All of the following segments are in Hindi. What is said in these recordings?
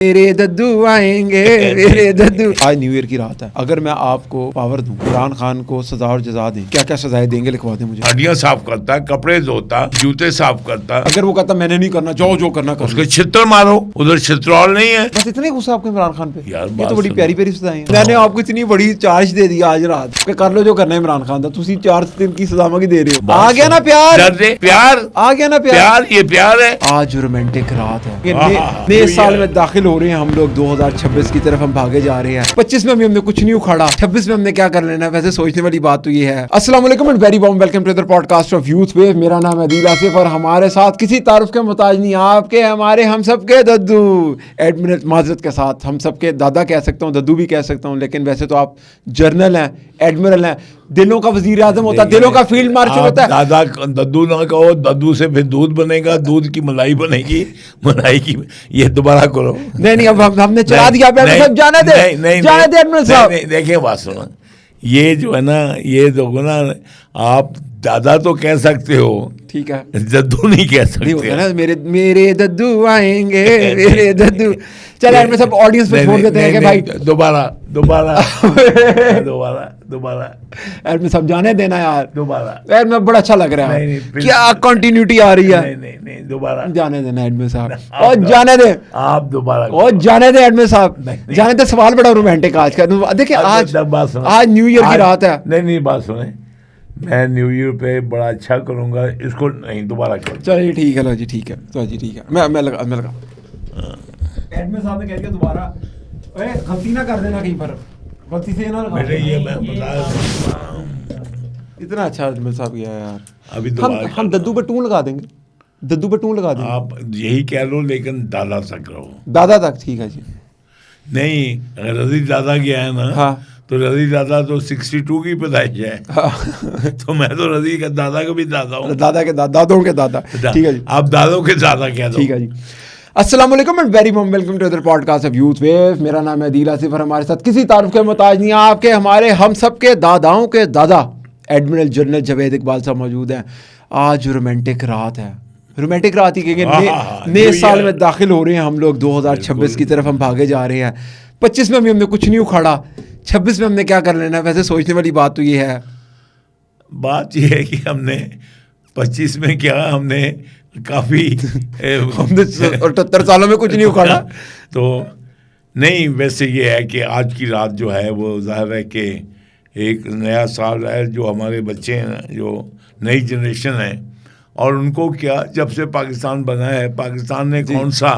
मेरे दद्दू आएंगे मेरे दद्दू। आज न्यू ईयर की रात है, अगर मैं आपको पावर दूं, इमरान खान को सजा और जजा दें, क्या क्या सजाएं देंगे लिखवा दें मुझे। हड्डियां साफ करता, कपड़े धोता, जूते साफ करता। अगर वो कहता मैंने नहीं करना, जाओ जो करना उसके करो। छित्र मारो, उधर छित्रौल नहीं है। बस इतने गुस्सा आपको इमरान खान पे? यार, ये बात तो बड़ी सुनो। प्यारी प्यारी सजाएं हैं। मैंने आपको इतनी बड़ी चार्ज दे दी आज रात कि कर लो जो करना है इमरान खान दा, तुसी 4 दिन की सजा मंगी दे रहे हो। आ गया ना प्यार, प्यार आ गया ना प्यार, ये प्यार है। आज रोमांटिक रात है। ये हाँ, नए New साल Year। में दाखिल हो रहे हैं हम लोग 2026 की तरफ हम भागे जा रहे हैं। 25 में भी हमने कुछ नहीं उखाड़ा, 26 में हमने क्या कर लेना है। वैसे सोचने वाली बात तो ये है। अस्सलाम वालेकुम and very warm welcome to the podcast of youth wave. मेरा नाम है अदील आसिफ और हमारे साथ किसी तारुफ के मोहताज नहीं, आपके हमारे हम सबके दद्दू। एडमिरल माजरत के साथ हम सबके दादा कह सकता हूँ, दद्दू भी कह सकता हूँ, लेकिन वैसे तो आप जर्नल हैं, एडमिरल हैं। दिलों का वजीर आजम होता है, दिलों का फील्ड मार्शल होता है। दादा दद्दू ना कहो, दद्दू से फिर दूध बनेगा, दूध की मलाई बनेगी, मलाई की। ये दोबारा करो। नहीं अब हमने चला दिया। साहब जाने दे, जाने दे एडमिरल साहब। देखिए बात सुनो, ये जो है ना, ये देखो ना, आप दादा तो कह सकते हो, ठीक है, दद्दू नहीं कह नहीं होता सकते। ना, मेरे दद्दू आएंगे मेरे दद्दू। चल यार, मैं सब ऑडियंस पे छोड़ देते हैं कि भाई दोबारा दोबारा यार मैं सब जाने देना यार। दोबारा यार मैं बड़ा अच्छा लग रहा है, नहीं, फिर- क्या कंटिन्यूटी आ रही है। नहीं दोबारा जाने देना एडमिन साहब, आप और जाने दे, आप दोबारा और जाने दे एडमिन साहब, नहीं। जाने दे। सवाल बड़ा रोमांटिक आज का। देखिए आज न्यू ईयर की रात है। नहीं बात सुने, मैं न्यू ईयर पे बड़ा अच्छा करूंगा, इसको नहीं दोबारा कर। चलिए ठीक है, लो जी ठीक है, तो जी ठीक है, मैं लगा एडमिन साहब ने कह दिया दोबारा। अरे गलती ना कर देना कहीं पर, गलती से ना लगा बेटे ये देना। मैं बता, इतना अच्छा एडमिन साहब किया है यार। अभी हम दोबारा दद्दू पे टून लगा देंगे, दद्दू पे टून लगा देंगे। आप यही कह लो, लेकिन दादा तक रहो। दादा तक ठीक है जी। नहीं, अगर रजी दादा गया है ना, हाँ। तो रजी दादा तो 62 की पैदाइश है। हाँ। तो मैं तो रजी का दादा का भी दादा हूँ। दादा के दादों के दादा, ठीक है जी, आप दादों के दादा कह दो। ठीक है जी। अस्सलाम वालेकुम and very warm welcome to the podcast of youth wave. मेरा नाम है अदील आसिफ और हमारे साथ किसी तारुफ के मोहताज नहीं, आपके हमारे हम सब के दादाओं के दादा एडमिरल जनरल जावेद इकबाल साहब मौजूद हैं। आज रोमांटिक रात है, रोमांटिक रात ही कहेंगे। नए साल में दाखिल हो रहे हैं हम लोग 2026 की तरफ हम भागे जा रहे हैं। 25 में भी हमने कुछ नहीं उखाड़ा, 26 में हमने क्या कर लेना है। वैसे सोचने वाली बात तो ये है। बात यह है कि हमने 25 में क्या, हमने काफी हमने 78 सालों में कुछ नहीं उखाड़ा। तो नहीं, वैसे ये है कि आज की रात जो है वो जाहिर है कि एक नया साल है। जो हमारे बच्चे हैं, जो नई जनरेशन है, और उनको क्या, जब से पाकिस्तान बना है, पाकिस्तान ने कौन सा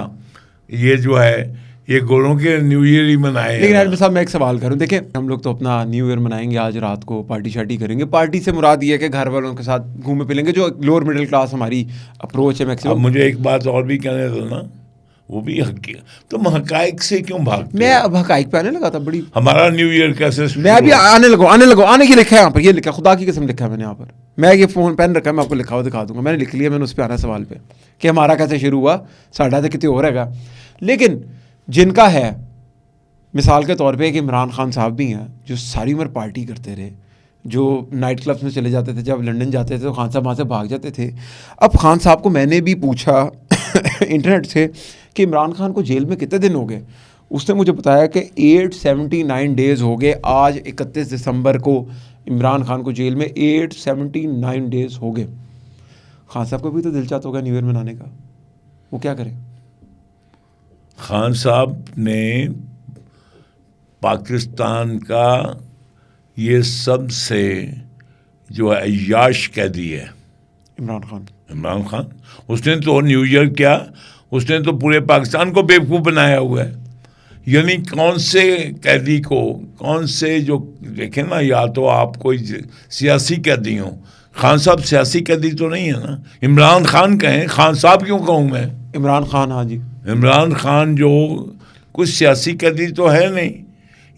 ये जो है ये गोरों के न्यू ईयर ही मनाए। लेकिन एडमिन साहब मैं एक सवाल करूं, देखिए हम लोग तो अपना न्यू ईयर मनाएंगे आज रात को, पार्टी शार्टी करेंगे। पार्टी से मुराद ये है कि घर वालों के साथ घूमे फिरेंगे, जो लोअर मिडिल क्लास हमारी अप्रोच है अब मैक्सिमम। मुझे एक बात और भी कहने दो ना, वो भी तुम हकाइक से क्यों भागते मैं हो? अब हकाइक पे आने लगा था बड़ी। हमारा न्यू ईयर कैसे शुरू मैं अभी हुआ? आने की लिखा है यहाँ पर, ये लिखा, खुदा की कसम लिखा है मैंने यहाँ पर। मैं ये फोन पेन रखा है, मैं आपको लिखा हुआ दिखा दूंगा। मैंने लिख लिया, मैंने उस पर आना सवाल पे कि हमारा कैसे शुरू हुआ। साढ़ा तो कितने और हैगा, लेकिन जिनका है, मिसाल के तौर पे एक इमरान खान साहब भी हैं जो सारी उम्र पार्टी करते रहे, जो नाइट क्लब्स में चले जाते थे। जब लंदन जाते थे तो खान साहब वहाँ से भाग जाते थे। अब खान साहब को मैंने भी पूछा इंटरनेट से कि इमरान खान को जेल में कितने दिन हो गए। उसने मुझे बताया कि 879 डेज़ हो गए। आज 31 दिसंबर को इमरान खान को जेल में 879 डेज़ हो गए। खान साहब को भी तो दिल चाहता होगा न्यू ईयर मनाने का, वो क्या करें? खान साहब ने पाकिस्तान का ये सबसे जो है अय्याश कैदी है इमरान खान। उसने तो न्यू ईयर क्या, उसने तो पूरे पाकिस्तान को बेवकूफ़ बनाया हुआ है। यानी कौन से कैदी को, कौन से, जो देखें ना, या तो आप कोई सियासी कैदी हो। खान साहब सियासी कैदी तो नहीं है ना, इमरान खान कहें, खान साहब क्यों कहूँ मैं? इमरान खान, हाँ जी, इमरान खान जो कुछ सियासी कैदी तो है नहीं,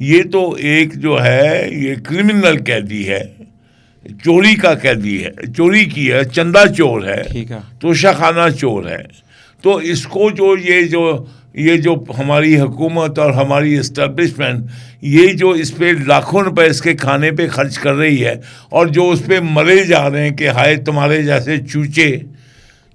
ये तो एक जो है ये क्रिमिनल कैदी है, चोरी का कैदी है, चोरी की है, चंदा चोर है, ठीक है, तोशाखाना चोर है। तो इसको जो ये जो हमारी हुकूमत और हमारी इस्टेब्लिशमेंट ये जो इस पे लाखों रुपए इसके खाने पे खर्च कर रही है, और जो उस पे मरे जा रहे हैं कि हाय तुम्हारे जैसे चूचे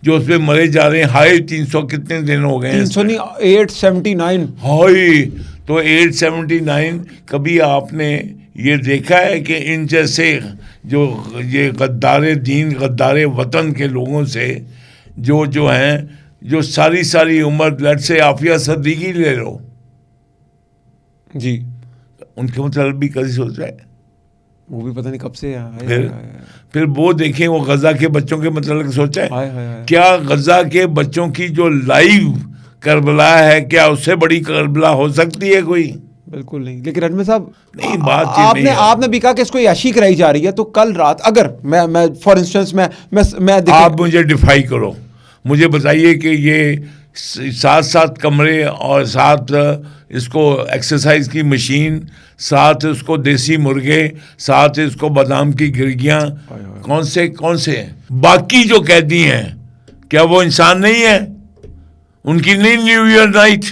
जो उसपे मरे जा रहे हैं, हाई 300 कितने दिन हो गए हैं? 300 नहीं, 879। हाई तो 879। कभी आपने ये देखा है कि इन जैसे जो ये गद्दारे दीन, गद्दारे वतन के लोगों से जो हैं, जो सारी उम्र, लट से आफिया सदीकी ले लो जी, उनके मतलब भी कभी सोचा है? वो भी पता नहीं कब से फिर वो देखें, वो गजा के बच्चों के मतलब सोचा है? क्या गजा के बच्चों की जो लाइव करबला है, क्या उससे बड़ी करबला हो सकती है कोई? बिल्कुल नहीं। लेकिन रणवीर साहब, नहीं, बात आपने भी कहा कि इसको याशी कराई जा रही है, तो कल रात अगर मैं फॉर इंस्टेंस मैं आप मुझे डिफाई करो, मुझे बताइए कि ये 7 कमरे और 7 इसको एक्सरसाइज की मशीन, 7 इसको देसी मुर्गे, 7 इसको बादाम की गिरगियां, कौन से हैं? बाकी जो कैदी हैं, क्या वो इंसान नहीं है? उनकी नहीं न्यू ईयर नाइट?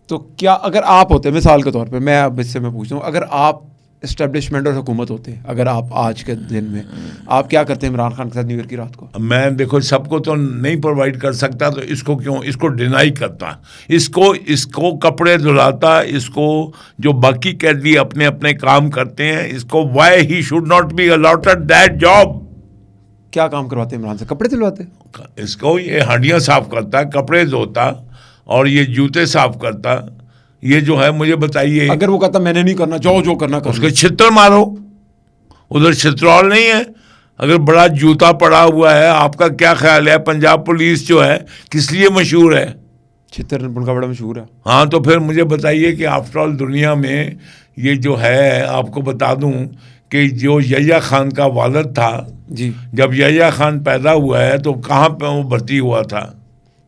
तो क्या अगर आप होते, मिसाल के तौर पे मैं अब इससे मैं पूछ रहा हूँ, अगर आप एस्टेब्लिशमेंट और हुकूमत होते, अगर आप आज के दिन में, आप क्या करते हैं इमरान खान के साथ न्यू ईयर की रात को? मैं देखो, सबको तो नहीं प्रोवाइड कर सकता, तो इसको क्यों, इसको डिनाई करता, इसको कपड़े धुलाता, इसको जो बाकी कैदी अपने अपने काम करते हैं, इसको why he should not be allotted that job? क्या काम करवाते इमरान से? कपड़े धुलवाते? इसको ये हांडियां साफ करता, कपड़े धोता और ये जूते साफ करता। ये जो है, मुझे बताइए, अगर वो कहता मैंने नहीं करना, जो करना कर, उसके छितर मारो। उधर छित्रौल नहीं है? अगर बड़ा जूता पड़ा हुआ है, आपका क्या ख्याल है पंजाब पुलिस जो है किस लिए मशहूर है? छितर उनका बड़ा मशहूर है। हाँ, तो फिर मुझे बताइए कि आफ्टर ऑल दुनिया में ये जो है, आपको बता दूं कि जो यह्या खान का वालिद था जी, जब यह्या खान पैदा हुआ है तो कहाँ पे वो भर्ती हुआ था?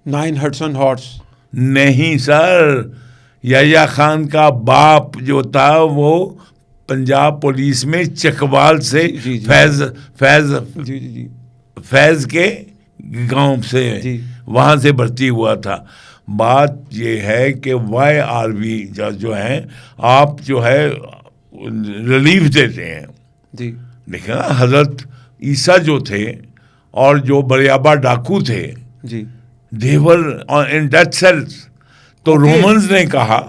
9 हडसन हॉर्स। नहीं सर, यह्या खान का बाप जो था वो पंजाब पुलिस में चकवाल से जी, फैज के गांव से वहाँ से भर्ती हुआ था। बात ये है कि YRV जो है, आप जो है रिलीफ देते हैं जी। देखा, हजरत ईसा जो थे और जो बरियाबा डाकू थे जी, देवर इन डेथ सेल्स। तो रोमन्स ने कहा,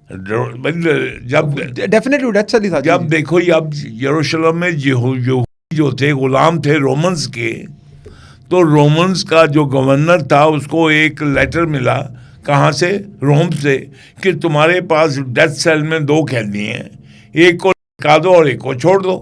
जब डेफिनेटली डेथ सेल ही था। जब देखो, अब यरूशलेम में जो थे गुलाम थे रोमन्स के, तो रोमन्स का जो गवर्नर था उसको एक लेटर मिला, कहाँ से? रोम से, कि तुम्हारे पास डेथ सेल में 2 कैदी हैं, एक को निकाल दो और एक को छोड़ दो।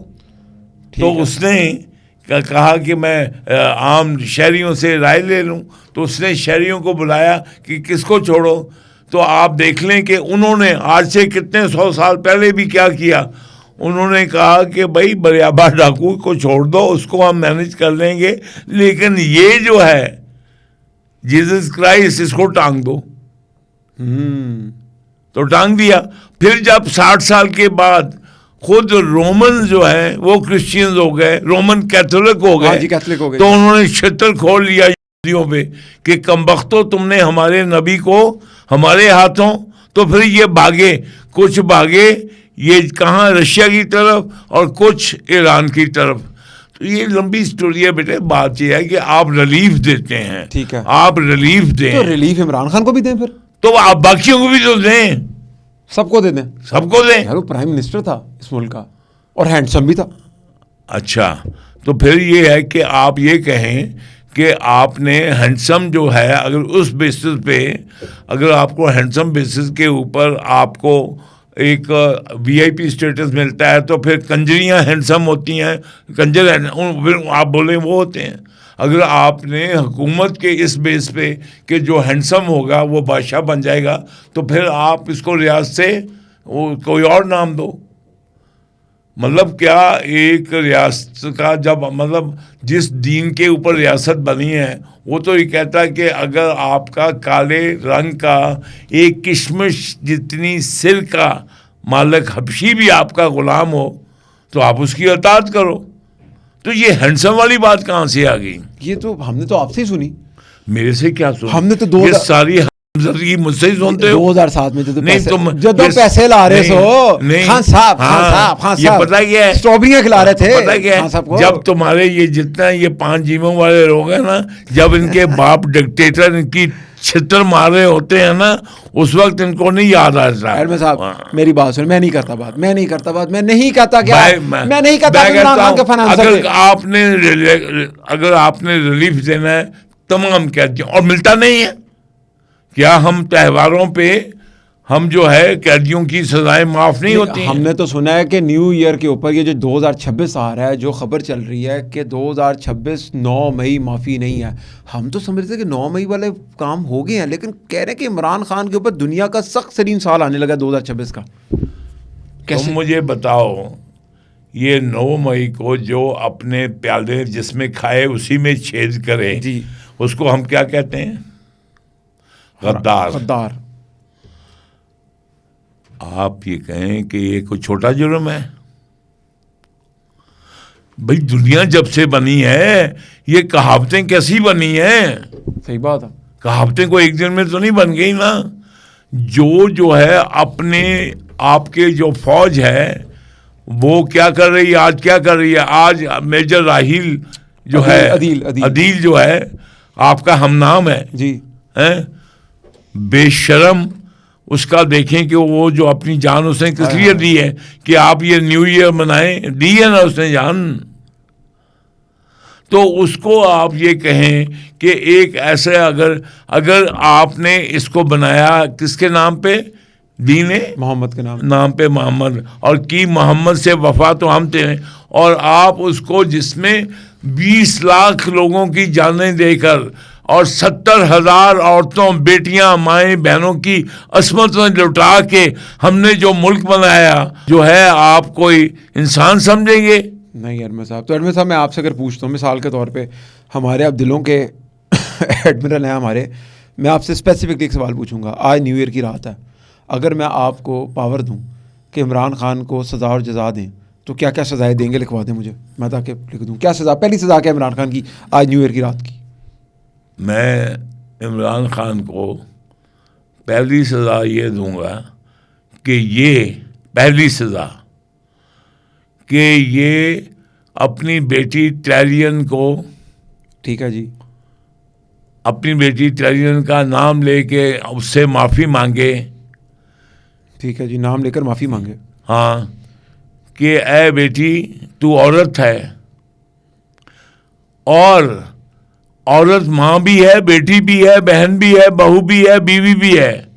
तो उसने कहा कि मैं आम शहरियों से राय ले लूं। तो उसने शहरियों को बुलाया कि किसको छोड़ो। तो आप देख लें कि उन्होंने आज से कितने 100 साल पहले भी क्या किया। उन्होंने कहा कि भाई बरियाबा डाकू को छोड़ दो, उसको हम मैनेज कर लेंगे, लेकिन ये जो है जीसस क्राइस्ट, इसको टांग दो। तो टांग दिया। फिर जब 60 साल के बाद खुद रोमन जो है वो क्रिश्चियंस हो गए, रोमन कैथोलिक हो गए, तो उन्होंने छितर खोल लिया यहूदियों पे कि कमबख्तो, तुमने हमारे नबी को हमारे हाथों। तो फिर ये भागे, कुछ भागे ये कहाँ, रशिया की तरफ और कुछ ईरान की तरफ। तो ये लंबी स्टोरी है बेटे। बात ये है कि आप रिलीफ देते हैं, ठीक है, आप रिलीफ दें, तो रिलीफ इमरान खान को भी दें, फिर तो आप बाकियों को भी तो दें, सबको दे दें, सबको दें। यार वो प्राइम मिनिस्टर था इस मुल्क का और हैंडसम भी था। अच्छा, तो फिर ये है कि आप ये कहें कि आपने हैंडसम जो है, अगर उस बेसिस पे, अगर आपको हैंडसम बेसिस के ऊपर आपको एक VIP स्टेटस मिलता है, तो फिर कंजरियां हैंडसम होती हैं, कंजर फिर आप बोले वो होते हैं। अगर आपने हुकूमत के इस बेस पे कि जो हैंडसम होगा वो बादशाह बन जाएगा, तो फिर आप इसको रियासत से कोई और नाम दो। मतलब क्या, एक रियासत का जब मतलब जिस दीन के ऊपर रियासत बनी है, वो तो ये कहता है कि अगर आपका काले रंग का एक किशमिश जितनी सिर का मालिक हबशी भी आपका गुलाम हो, तो आप उसकी अताअत करो। तो ये हैंडसम वाली बात कहाँ से आ गई? ये तो हमने तो आपसे ही सुनी। मेरे से क्या सुनी? हमने तो ये सारी जिंदगी मुझसे ही सुनते हो। 2007 में नहीं तुम जब पैसे ला रहे सो खान साहब ये पता क्या है, स्ट्रॉबेरियां खिला रहे थे, पता क्या है, जब तुम्हारे ये जितना ये 5 जीवों वाले लोग हैं ना, जब इनके बाप डिक्टेटर इनकी छितर मार रहे होते हैं ना, उस वक्त इनको नहीं याद आता। एडमिन साहब मेरी बात सुन, मैं नहीं करता बात, मैं नहीं करता क्या, मैं नहीं करता। अगर आपने रिलीफ देना है तमाम कैदियों, और मिलता नहीं है क्या, हम त्योहारों पे हम जो है कैदियों की सजाएं माफ नहीं होती हैं। हमने तो सुना है कि न्यू ईयर के ऊपर ये जो 2026 आ रहा है, जो खबर चल रही है कि 2026 9 मई माफ़ी नहीं है। हम तो समझते कि 9 मई वाले काम हो गए हैं, लेकिन कह रहे हैं कि इमरान खान के ऊपर दुनिया का सख्त तरीन साल आने लगा 2026 का। कैसे? तुम मुझे बताओ, ये 9 मई को जो अपने प्याले जिसमें खाए उसी में छेद करे जी, उसको हम क्या कहते हैं? गद्दार। आप ये कहें कि ये कोई छोटा जुर्म है? भाई दुनिया जब से बनी है, ये कहावतें कैसी बनी है? सही बात है, कहावतें को एक दिन में तो नहीं बन गई ना। जो है अपने आपके जो फौज है वो क्या कर रही है, आज क्या कर रही है? आज मेजर राहील जो है, अदील जो है आपका हमनाम है जी, हैं बेशरम, उसका देखें कि वो जो अपनी जान उसने किस लिए दी है कि आप ये न्यू ईयर मनाएं, दी है ना उसने जान। तो उसको आप ये कहें कि एक ऐसे अगर आपने इसको बनाया किसके नाम पे, दीने मोहम्मद के नाम पे मोहम्मद, और की मोहम्मद से वफा तो हम थे, और आप उसको जिसमें 20 लाख लोगों की जानें देकर और 70,000 औरतों, बेटियां, माएँ, बहनों की असमत में लुटा के हमने जो मुल्क बनाया, जो है आप कोई इंसान समझेंगे? नहीं एडमिन साहब। तो एडमिन साहब मैं आपसे अगर पूछता हूँ मिसाल के तौर पे, हमारे अब दिलों के एडमिरल हैं हमारे, मैं आपसे स्पेसिफिक एक सवाल पूछूंगा। आज न्यू ईयर की रात है, अगर मैं आपको पावर दूं कि इमरान खान को सज़ा और जज़ा दें, तो क्या क्या सज़ाएँ देंगे? लिखवा दें मुझे, मैं ताकि लिख दूँ क्या सज़ा, पहली सज़ा क्या इमरान खान की आज न्यू ईयर की रात की? मैं इमरान खान को पहली सज़ा ये दूंगा कि ये पहली सज़ा कि ये अपनी बेटी टैरियन को, ठीक है जी, अपनी बेटी टैरियन का नाम लेके उससे माफ़ी मांगे। ठीक है जी, नाम लेकर माफ़ी मांगे। हाँ, कि ऐ बेटी तू औरत है, और औरत माँ भी है, बेटी भी है, बहन भी है, बहू भी है, बीवी भी है,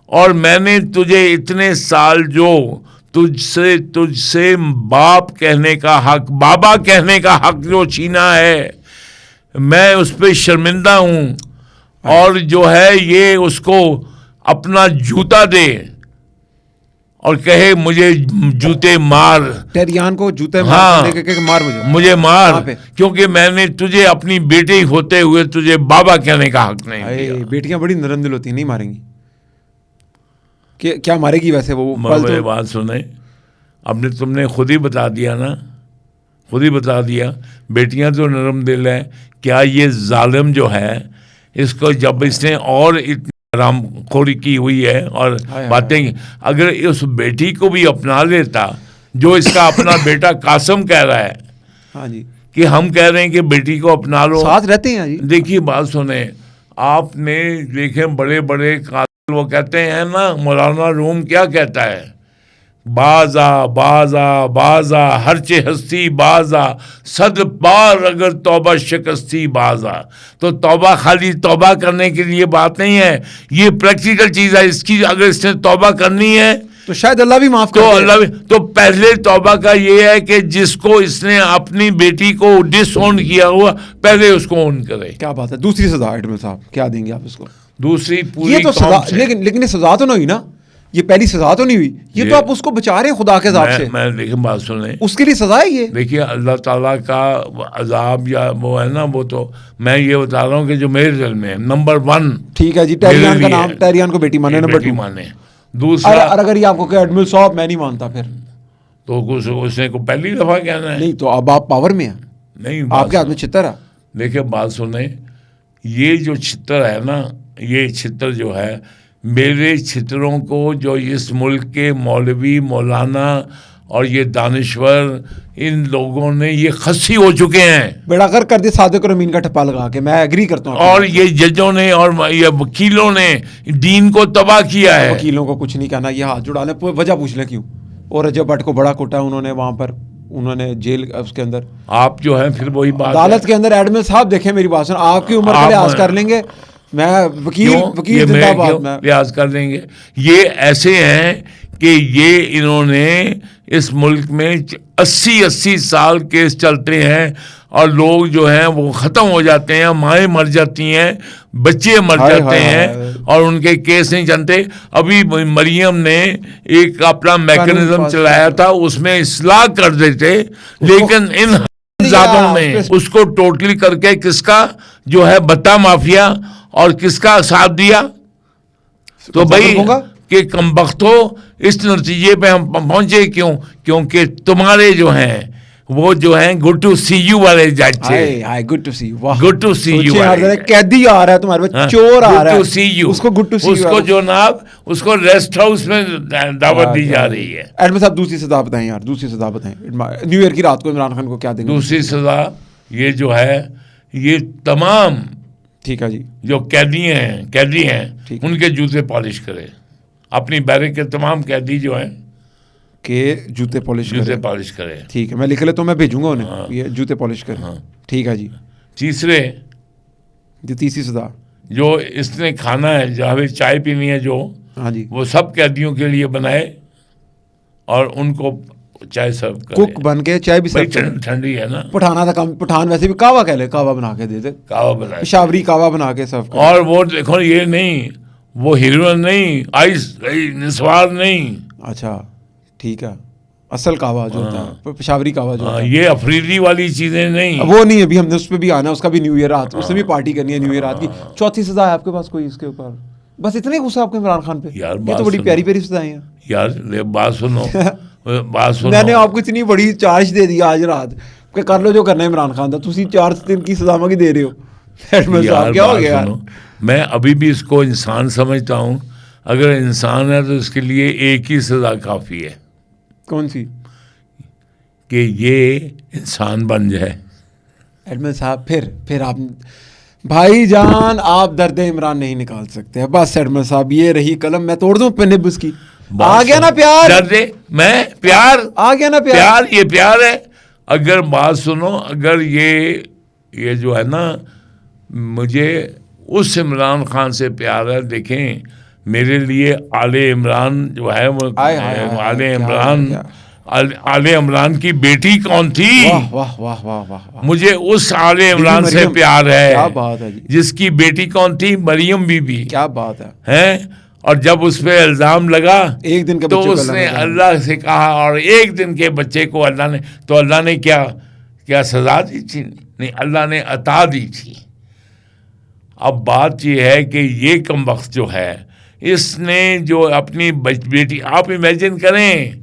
और मैंने तुझे इतने साल जो तुझसे बाप कहने का हक, बाबा कहने का हक जो छीना है, मैं उस पर शर्मिंदा हूँ। और जो है ये उसको अपना जूता दे और कहे मुझे जूते मार, टेरियान को जूते मार, मार मुझे मार, क्योंकि मैंने तुझे अपनी बेटी होते हुए तुझे बाबा कहने का हक नहीं दिया। बेटियां बड़ी नरम दिल होती हैं, नहीं मारेंगी? क्या मारेगी वैसे वो? मेरी बात सुने, अब तुमने खुद ही बता दिया ना, खुद ही बता दिया, बेटियां तो नरम दिल है। क्या ये जालिम जो है, इसको जब इसने और इतनी हरामखोरी की हुई है और बातें, अगर उस बेटी को भी अपना लेता, जो इसका अपना बेटा कासम कह रहा है, हाँ जी, कि हम कह रहे हैं कि बेटी को अपना लो, साथ रहते हैं जी। देखिए बात सुने, आपने देखे बड़े बड़े कातिल, वो कहते हैं ना, मौलाना रूम क्या कहता है, बाजा बाजा बाजा हरचे हस्ती बाजा, सद बार अगर तौबा शिकस्ती बाजा। तो तौबा खाली तौबा करने के लिए बात नहीं है, ये प्रैक्टिकल चीज़ है। इसकी अगर इसने तौबा करनी है तो शायद अल्लाह भी माफ तो अल्लाह भी, तो पहले तौबा का ये है कि जिसको इसने अपनी बेटी को डिसओन किया हुआ, पहले उसको ओन करे। क्या बात है। दूसरी सजा एडमिन साहब क्या देंगे आप इसको? दूसरी पूरी ये तो सजा, लेकिन ये सजा तो नहीं हुई ना, ये पहली सजा तो नहीं हुई, ये तो आप उसको बचा रहे हैं खुदा के अज़ाब से। मैं लेकिन बात सुने, उसके लिए सजा है ये। देखिए अल्लाह ताला का अजाब या वो है ना, वो तो मैं ये बता रहा हूँ कि जो मेरे दिल में नंबर 1, ठीक है जी, टैरियान का नाम, टैरियान को बेटी माने, नंबर 2 माने। दूसरा, अगर ये आपको कहे एडमिरल साहब मैं नहीं मानता, फिर तो उसने को पहली दफा कहना है। नहीं तो अब आप पावर में हैं, नहीं आपके हाथ में छितर है। देखिए बात सुने, ये जो छितर है ना, ये छित्र जो है, मेरे छित्रों को जो इस मुल्क के मौलवी, मौलाना और ये दानिश्वर, इन लोगों ने ये खस्सी हो चुके हैं, बेड़ा गर्क कर दिया सादिक और अमीन का ठप्पा लगा के। मैं एग्री करता हूँ। और ये जजों ने और ये वकीलों ने दीन को तबाह किया है। वकीलों को कुछ नहीं कहना, ये हाथ जुड़ा लें, वजह पूछ लें क्यों। और रजब भट्ट को बड़ा कुटा उन्होंने वहाँ पर, उन्होंने जेल उसके अंदर। आप जो है फिर वही बात अदालत के अंदर एडमिन साहब देखें मेरी बात सुन, आपकी उम्र का लिहाज कर लेंगे, मैं वकील जिंदाबाद में लिहाज कर लेंगे। ये ऐसे हैं कि ये इन्होंने इस मुल्क में 80 साल केस चलते हैं और लोग जो हैं वो ख़त्म हो जाते हैं, माएँ मर जाती हैं, बच्चे मर जाते हैं और उनके केस नहीं चलते। अभी मरियम ने एक अपना मैकेनिज्म चलाया था, उसमें इस्लाह कर देते, लेकिन इन ज़ादों ने उसको टोटली करके किसका जो है बता माफिया और किसका साथ दिया। तो भाई कि कमबख्तो इस नतीजे पे हम पहुंचे क्यों? क्योंकि तुम्हारे जो हैं वो जो हैं गुड टू सी यू वाले जज थे। Good to see you, good to see you. कैदी आ रहा है तुम्हारे पास, चोर आ रहा है, गुड टू सी यू, उसको गुड टू सी यू, उसको जो नाब उसको रेस्ट हाउस में दावत दी जा रही है। एडमिन साहब दूसरी सजा बताएं यार, दूसरी सजा बताएं। न्यू ईयर की रात को इमरान खान को क्या देंगे? दूसरी सजा ये जो है, ये तमाम ठीक है जी, जो कैदी हैं उनके जूते पॉलिश करें। अपनी बैरक के तमाम कैदी जो हैं के जूते पॉलिश करें। ठीक है, मैं लिख लेता हूँ, मैं भेजूंगा उन्हें। हाँ। ये जूते पॉलिश करें। हाँ। ठीक है जी। तीसरी सजा जो इसने खाना है, जहाँ चाय पीनी है जो, हाँ जी, वो सब कैदियों के लिए बनाए और उनको चाय सर्व करे। कुक बन के चाय भी सर्व। ठंडी है ना, पठाना था काम, पठान वैसे भी कावा कह ले, कावा बना के दे दे, कावा बना, पेशावरी कावा बना के सर्व। और वो देखो ये नहीं, वो हीरोइन नहीं, आइस निस्वार नहीं। अच्छा ठीक है, असल कावा जो होता है, पेशावरी कावा जो होता है, ये अफरीदी वाली चीजें नहीं, वो नहीं। अभी हमने उस पर भी आना है, उसका भी न्यू ईयर रात, उससे भी पार्टी करनी है न्यू ईयर रात की। चौथी सजा है आपके पास कोई इसके ऊपर? बस इतने गुस्सा आपको इमरान खान पे? यार ये तो बड़ी प्यारी प्यारी सजाएं हैं यार। बात सुनो मैंने आपको इतनी बड़ी चार्ज दे दी आज रात कि कर लो जो करना है इमरान खान दा, तुसी 4 दिन की सजा की दे रहे हो। यार क्या हो गया यार? मैं अभी भी इसको इंसान समझता हूँ। अगर इंसान है तो इसके लिए एक ही सजा काफ़ी है। कौन सी? कि ये इंसान बन जाए। एडमिन साहब फिर आप भाईजान, आप दर्द इमरान नहीं निकाल सकते। बस एडमिन साहब, ये रही कलम, मैं तोड़ दूं निब उसकी। आ गया ना प्यार? दर्द मैं प्यार आ गया ना प्यार? ये प्यार है। अगर बात सुनो, अगर ये जो है ना, मुझे उस इमरान खान से प्यार है। देखें, मेरे लिए आले इमरान जो है वो आले इमरान की बेटी कौन थी? वाह वाह वाह वाह वाह। मुझे उस आले इमरान से प्यार है। क्या बात है जी। जिसकी बेटी कौन थी? मरियम बीबी। क्या बात है, हैं? और जब उस पे इल्जाम लगा एक दिन के तो उसने अल्लाह से कहा, और एक दिन के बच्चे को अल्लाह ने क्या सजा दी थी? नहीं, अल्लाह ने अता दी थी। अब बात यह है कि ये कमबख्त जो है, इसने जो अपनी बेटी, आप इमेजिन करें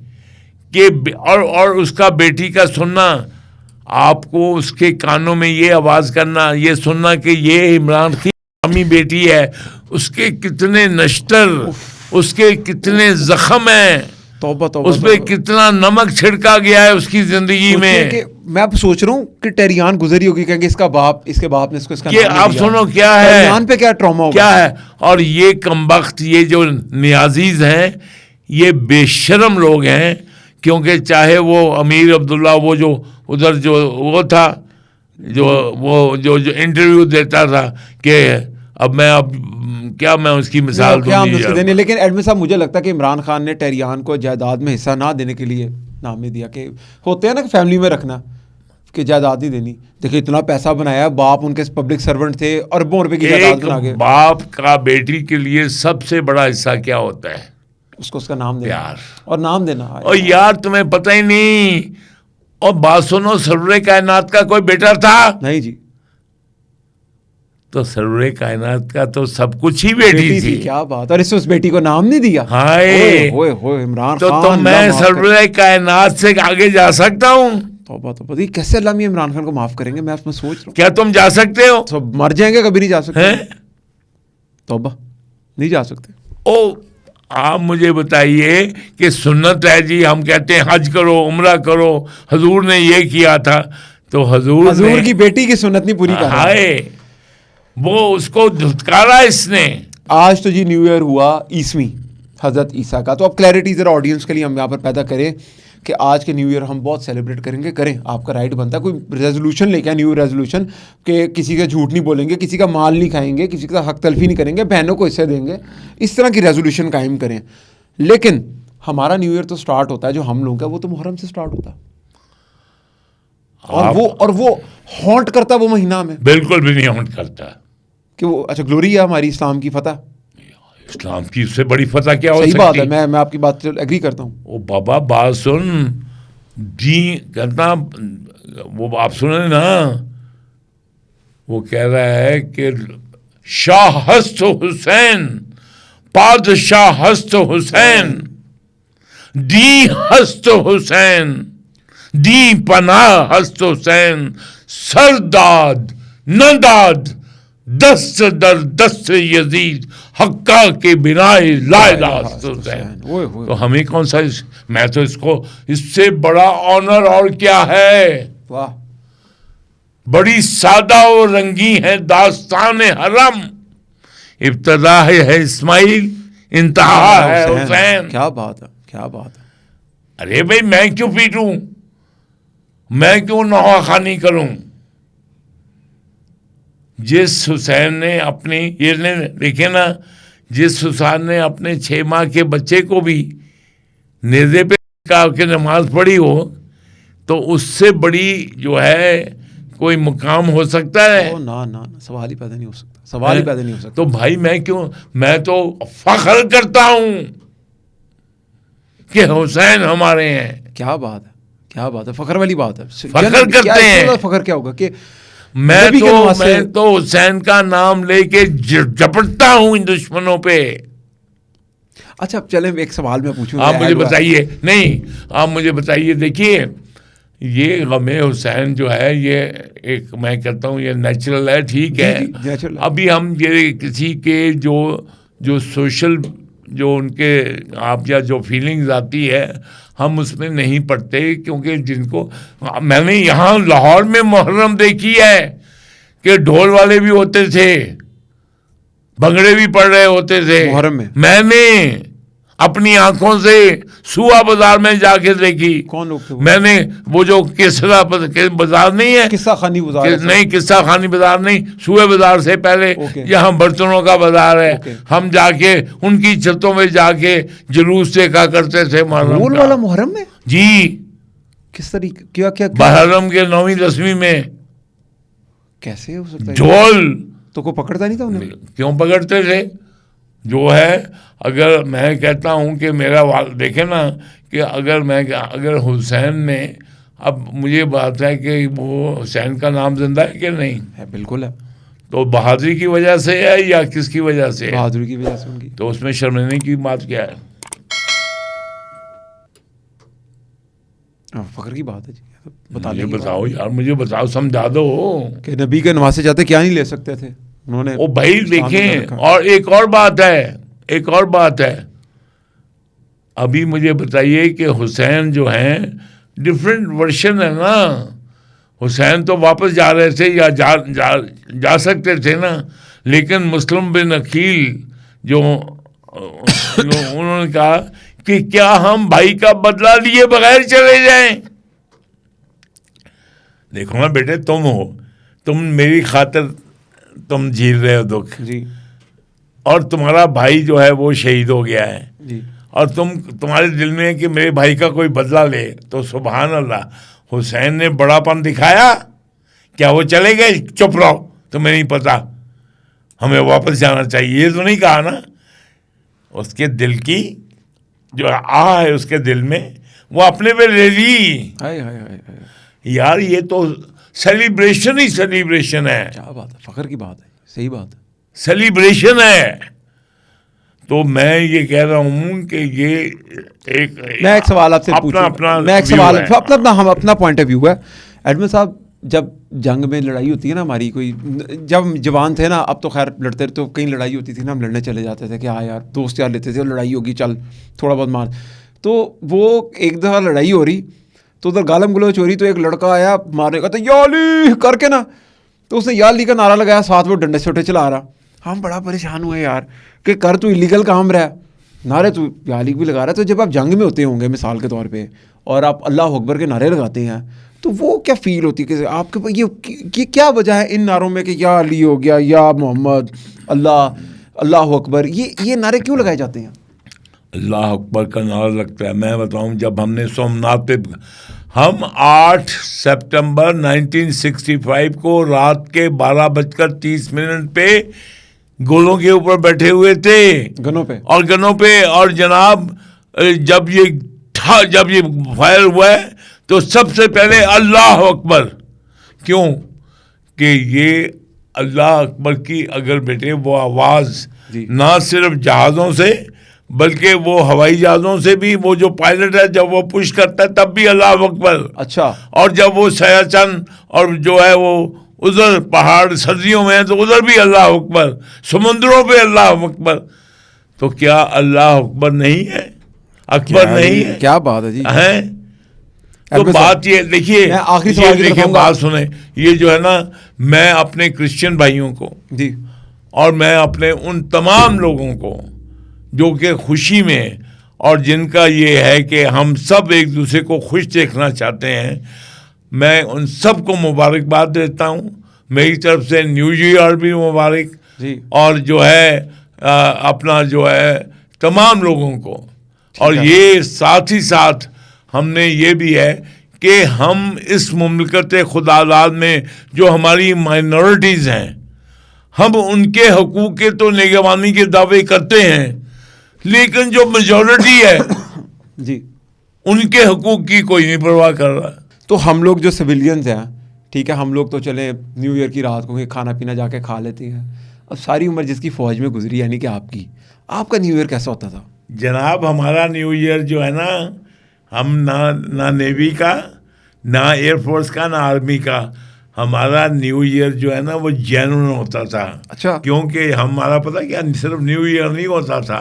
कि और उसका बेटी का सुनना, आपको उसके कानों में ये आवाज़ करना, ये सुनना कि ये इमरान की अम्मी बेटी है, उसके कितने नश्तर, उसके कितने जख्म हैं, उस पर कितना नमक छिड़का गया है उसकी जिंदगी में। मैं अब सोच रहा हूँ कि टेरियान गुजरी होगी, क्योंकि इसके बाप ने इसको इसका नाम आप सुनो क्या है, टेरियान पे क्या ट्रॉमा होगा, क्या है। और ये कमबख्त, ये जो नियाजीज हैं, ये बेशरम लोग हैं। क्योंकि चाहे वो अमीर अब्दुल्ला, वो जो उधर जो वो था, जो इंटरव्यू देता था कि अब मैं उसकी मिसाल दूंगी। लेकिन एडमिन साहब, मुझे लगता है कि इमरान खान ने टेरियान को जायदाद में हिस्सा ना देने के लिए नाम नहीं दिया। कि होते हैं ना कि फैमिली में रखना, कि जायदाद नहीं देनी। देखिए इतना पैसा बनाया, बाप उनके पब्लिक सर्वेंट थे, अरबों रुपए की जायदाद बना के। बाप का बेटी के लिए सबसे बड़ा हिस्सा क्या होता है? उसको उसका नाम देना, प्यार और नाम देना। और यार तुम्हें पता ही नहीं। और बात सुनो, सरवरे कायनात का कोई बेटा था? नहीं जी। तो सरवरे कायनात का तो सब कुछ ही बेटी थी। क्या बात। और इससे उस बेटी को नाम नहीं दिया? हाय होए इमरान खान। तो मैं सरवरे कायनात से आगे जा सकता हूँ? तो ये कैसे अल्लाह मियां इमरान खान को माफ करेंगे? मैं उसमें सोच रहा हूँ। क्या तुम जा सकते हो? तो मर जाएंगे, कभी नहीं जा सकते। तौबा, नहीं जा सकते। ओ आप मुझे बताइए कि सुन्नत है जी, हम कहते हैं हज करो, उम्रा करो, हजूर ने ये किया था, तो हजूर की बेटी की सुन्नत नहीं पूरी कर रहा है। हाय, वो उसको धुतकारा इसने। आज तो जी न्यू ईयर हुआ ईसवीं हजरत ईसा का, तो अब क्लैरिटी ज़रा ऑडियंस के लिए हम यहाँ पर पैदा करें कि आज के न्यू ईयर हम बहुत सेलिब्रेट करेंगे, करें, आपका राइट बनता है। कोई रेजोल्यूशन लेके आए, न्यू ईयर रेजोल्यूशन कि किसी का झूठ नहीं बोलेंगे, किसी का माल नहीं खाएंगे, किसी का हक तलफी नहीं करेंगे, बहनों को हिस्से देंगे, इस तरह की रेजोल्यूशन कायम करें। लेकिन हमारा न्यू ईयर तो स्टार्ट होता है, जो हम लोगों का, वो तो मुहर्रम से स्टार्ट होता है, और वो हॉन्ट करता है वो महीना में, बिल्कुल भी नहीं हॉन्ट करता कि वो अच्छा ग्लोरी है हमारी इस्लाम की फतह। इस्लाम की उससे बड़ी फतह क्या हो सही सकती? बात है, मैं आपकी बात से एग्री करता हूँ। ओ बाबा बात सुन, दी कहता, वो आप सुने ना, वो कह रहा है कि शाह हस्त हुसैन, पादशाह हस्त हुसैन, दी हस्त हुसैन, दी पनाह हस्त हुसैन, सरदाद नदाद दस्त दर दस्त यजीद, हक्का के बिनाए लाइला हस्त हुसैन। तो हमें कौन सा मैं तो इसको, इससे बड़ा ऑनर और क्या है? वाह, बड़ी सादा और रंगी है दास्तान हरम, इब्तदा है इस्माइल, इंतहा है हुसैन। क्या बात है, क्या बात है। अरे भाई मैं क्यों पीटूं, मैं क्यों नवाखानी करूं? जिस हुसैन ने अपनी, ये ने देखे ना, जिस हुसैन ने अपने 6 माह के बच्चे को भी नेज़े पे का के नमाज पढ़ी हो, तो उससे बड़ी जो है कोई मुकाम हो सकता है? ना ना, सवाल ही पैदा नहीं हो सकता, सवाल ही पैदा नहीं हो सकता। तो भाई मैं क्यों, मैं तो फख्र करता हूं कि हुसैन हमारे हैं। क्या बात है, क्या बात है, फख्र वाली बात है। फख्र करते हैं। फख्र क्या होगा कि मैं तो हुसैन का नाम लेके झपटता हूं इन दुश्मनों पे। अच्छा चले, एक सवाल मैं पूछूं, आप मुझे बताइए, नहीं आप मुझे बताइए, देखिए ये गमे हुसैन जो है, ये एक मैं कहता हूँ ये नेचुरल है, ठीक है। नेचुरल। अभी हम ये किसी के जो सोशल, जो उनके आप या जो फीलिंग्स आती है, हम उसमें नहीं पढ़ते, क्योंकि जिनको मैंने यहाँ लाहौर में मुहर्रम देखी है कि ढोल वाले भी होते थे, भंगड़े भी पड़ रहे होते थे मुहर्रम में। मैंने अपनी आंखों से सुआ बाजार में जाके देखी। कौन लोग थे वो? मैंने वो जो किस्सा बाजार नहीं है, किस्सा खानी बाजार नहीं, किस्सा खानी बाजार नहीं, सुए बाजार से पहले यहाँ बर्तनों का बाजार है, हम जाके उनकी छतों में जाके जुलूस देखा करते थे ढोल वाला मुहर्रम में। जी, किस तरीके, क्या क्या मुहर्रम के 9वीं 10वीं में कैसे हो सकता है? ढोल तो को पकड़ता नहीं था उन्हें? क्यों पकड़ते थे? जो है, अगर मैं कहता हूँ कि मेरा देखे ना, कि अगर हुसैन ने, अब मुझे बात है कि वो हुसैन का नाम जिंदा है कि नहीं है? बिल्कुल है। तो बहादुरी की वजह से है या किसकी वजह से है? बहादुरी की वजह से उनकी। तो उसमें शर्मिंदगी की बात क्या है? फख्र की बात है जी। मुझे बताओ यार, मुझे बताओ, समझा दो कि नबी के नवासे जाते क्या नहीं ले सकते थे उन्होंने। ओ भाई देखें, और एक और बात है, अभी मुझे बताइए कि हुसैन जो हैं, डिफरेंट वर्शन है ना। हुसैन तो वापस जा रहे थे या जा सकते थे ना, लेकिन मुस्लिम बिन अकील जो उन्होंने कहा कि क्या हम भाई का बदला लिए बगैर चले जाएं? देखो ना बेटे, तुम मेरी खातिर तुम झेल रहे हो दुख जी, और तुम्हारा भाई जो है वो शहीद हो गया है जी, और तुम्हारे दिल में है कि मेरे भाई का कोई बदला ले, तो सुभान अल्लाह, हुसैन ने बड़ापन दिखाया क्या? वो चले गए, चुप रहो, तुम्हें नहीं पता, हमें वापस जाना चाहिए, ये तो नहीं कहा ना। उसके दिल की जो आह है उसके दिल में, वो अपने पे ले ली। हाय हाय हाय हाय यार ये तो सेलिब्रेशन ही सेलिब्रेशन है। क्या बात है, फख्र की बात है, सही बात है, सेलिब्रेशन है। तो मैं ये कह रहा हूँ कि ये मैं एक सवाल आपसे पूछूं, मैं एक सवाल, अपना पॉइंट ऑफ व्यू है। एडमिन साहब, जब जंग में लड़ाई होती है ना हमारी, कोई जब जवान थे ना, अब तो खैर लड़ते तो कहीं लड़ाई होती थी ना, हम लड़ने चले जाते थे कि हाँ यार दोस्त यार लेते थे और लड़ाई होगी चल थोड़ा बहुत मार। तो वो एक दफ़ा लड़ाई हो रही तो उधर गालम गलोच हो रही, तो एक लड़का आया मारने का, तो याली करके ना, तो उसने याली का नारा लगाया, साथ वो डंडे छोटे चला रहा। हम बड़ा परेशान हुए यार कि कर तू इलीगल काम रहा है, नारे तू याली भी लगा रहा है। तो जब आप जंग में होते होंगे मिसाल के तौर पे और आप अल्लाह अकबर के नारे लगाते हैं, तो वो क्या फील होती है कि आपके ये क्या वजह है इन नारों में कि या अली हो गया, या मोहम्मद, अल्लाह अकबर, ये नारे क्यों लगाए जाते हैं? अल्लाह अकबर का नारा लगता है। मैं बताऊं, जब हमने सोमनाथ पे, हम 8 सितंबर 1965 को रात के 12:30 पे गोलों के ऊपर बैठे हुए थे, गनों पे, और जनाब जब ये फायर हुआ है तो सबसे पहले अल्लाह अकबर। क्यों कि ये अल्लाह अकबर की अगर बेटे वो आवाज़ ना सिर्फ जहाज़ों से बल्कि वो हवाई जहाज़ों से भी, वो जो पायलट है जब वो पुश करता है तब भी अल्लाह अकबर। अच्छा। और जब वो सयाचन और जो है वो उधर पहाड़ सर्दियों में है तो उधर भी अल्लाह अकबर, समुद्रों पे अल्लाह अकबर। तो क्या अल्लाह अकबर नहीं है? अकबर नहीं है? क्या बात है जी, है। तो बात ये देखिए, आखिरी सवाल देखिए बात सुने, ये जो है ना, मैं अपने क्रिश्चियन भाइयों को जी और मैं अपने उन तमाम लोगों को जो कि खुशी में और जिनका ये है कि हम सब एक दूसरे को खुश देखना चाहते हैं, मैं उन सब को मुबारकबाद देता हूँ। मेरी तरफ से न्यू ईयर भी मुबारक जी। और जो है अपना जो है तमाम लोगों को, और ये साथ ही साथ हमने ये भी है कि हम इस मुमलकत खुदादाद में जो हमारी माइनॉरिटीज़ हैं, हम उनके हकूक़ के तो निगरानी के दावे करते हैं, लेकिन जो मेजॉरिटी है जी उनके हकूक़ की कोई नहीं परवाह कर रहा। तो हम लोग जो सिविलियंस हैं, ठीक है, हम लोग तो चले न्यू ईयर की रात को खाना पीना जाके खा लेते हैं। अब सारी उम्र जिसकी फ़ौज में गुजरी, यानी कि आपका न्यू ईयर कैसा होता था? जनाब हमारा न्यू ईयर जो है ना, हम ना नेवी का, ना एयरफोर्स का, ना आर्मी का, हमारा न्यू ईयर जो है ना वो जेन्युइन होता था। अच्छा। क्योंकि हमारा पता क्या, सिर्फ न्यू ईयर नहीं होता था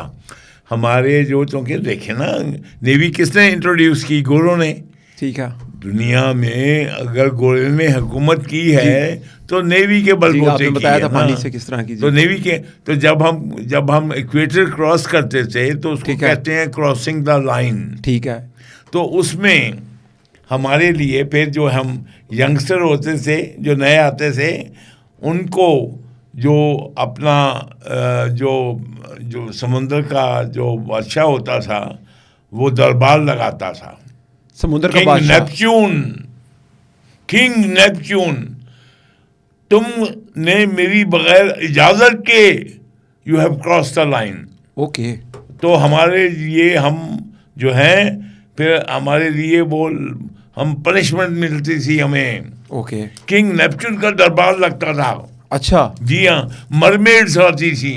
हमारे जो, क्योंकि देखे ना नेवी किसने इंट्रोड्यूस की? गोरों ने। ठीक है। दुनिया में अगर गोरे ने हुकूमत की है तो नेवी के बलबूते की बताया था पानी से किस तरह की। तो नेवी के, तो जब हम इक्वेटर क्रॉस करते थे तो उसको कहते हैं क्रॉसिंग द लाइन। ठीक है। तो उसमें हमारे लिए फिर जो हम यंगस्टर होते थे, जो नए आते थे, उनको जो अपना जो समुद्र का जो बादशाह होता था वो दरबार लगाता था। समुद्र का बादशाह किंग नेपच्यून, तुमने मेरी बगैर इजाजत के you have cross the line. Okay. तो हमारे लिए हम जो हैं, फिर हमारे लिए वो हम पनिशमेंट मिलती थी हमें। ओके। किंग नेपच्यून का दरबार लगता था। अच्छा। जी हाँ, मरमेड्स आती थी।